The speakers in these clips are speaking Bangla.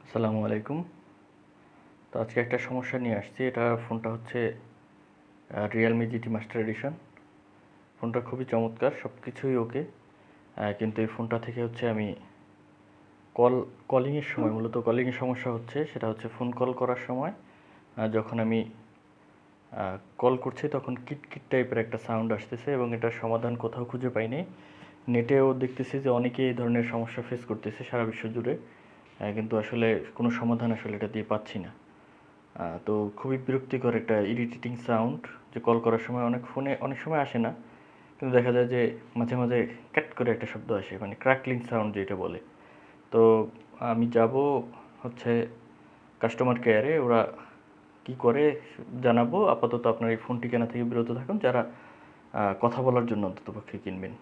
আসসালামু আলাইকুম। তো আজকে একটা সমস্যা নিয়ে আসছি। এটা ফোনটা হচ্ছে রিয়েলমি জিটি মাস্টার এডিশন। ফোনটা খুবই চমৎকার, সব কিছুই ওকে। কিন্তু এই ফোনটা থেকে হচ্ছে আমি কলিংয়ের সময় মূলত কলিংয়ের সমস্যা হচ্ছে। সেটা হচ্ছে ফোন কল করার সময় যখন আমি কল করছি তখন কিটকিট টাইপের একটা সাউন্ড আসতেছে এবং এটার সমাধান কোথাও খুঁজে পাইনি। নেটেও দেখতেছি যে অনেকেই এই ধরনের সমস্যা ফেস করতেছে সারা বিশ্ব জুড়ে, কিন্তু আসলে কোনো সমাধান আসলে এটা দিয়ে পাচ্ছি না। তো খুবই বিরক্তিকর একটা ইরিটেটিং সাউন্ড, যে কল করার সময় ফোনে অনেক সময় আসে না, কিন্তু দেখা যায় যে মাঝে মাঝে ক্যাট করে একটা শব্দ আসে, মানে ক্র্যাকলিং সাউন্ড যেটা বলে। তো আমি যাব হচ্ছে কাস্টমার কেয়ারে, ওরা কি করে জানাবো। আপাতত আপনার এই ফোনটি কেনা থেকে বিরত থাকুন, যারা কথা বলার জন্য অন্ততপক্ষে কিনবেন।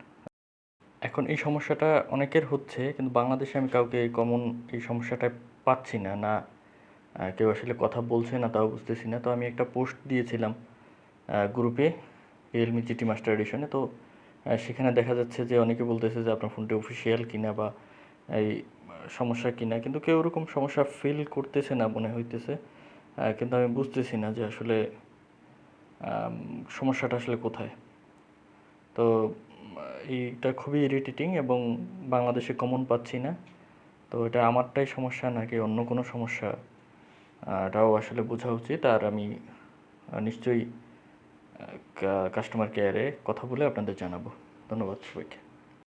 এখন এই সমস্যাটা অনেকের হচ্ছে, কিন্তু বাংলাদেশে আমি কাউকে এই সমস্যাটা পাচ্ছি না। কেউ আসলে কথা বলছে না, তাও বুঝতেছি না। তো আমি একটা পোস্ট দিয়েছিলাম গ্রুপে, রিয়েলমি জিটি মাস্টার এডিশনে। তো সেখানে দেখা যাচ্ছে যে অনেকে বলতেছে যে আপনার ফোনটি অফিসিয়াল কিনা বা এই সমস্যা কিনা, কিন্তু কেউ ওরকম সমস্যা ফিল করতেছে না মনে হইতেছে। কিন্তু আমি বুঝতেছি না যে আসলে সমস্যাটা আসলে কোথায়। তো এইটা খুবই ইরিটেটিং এবং বাংলাদেশে কমন পাচ্ছি না। তো এটা আমারটাই সমস্যা নাকি অন্য কোনো সমস্যা, এটাও আসলে বোঝা উচিত। আর আমি নিশ্চয়ই কাস্টমার কেয়ারে কথা বলে আপনাদের জানাবো। ধন্যবাদ সবাইকে।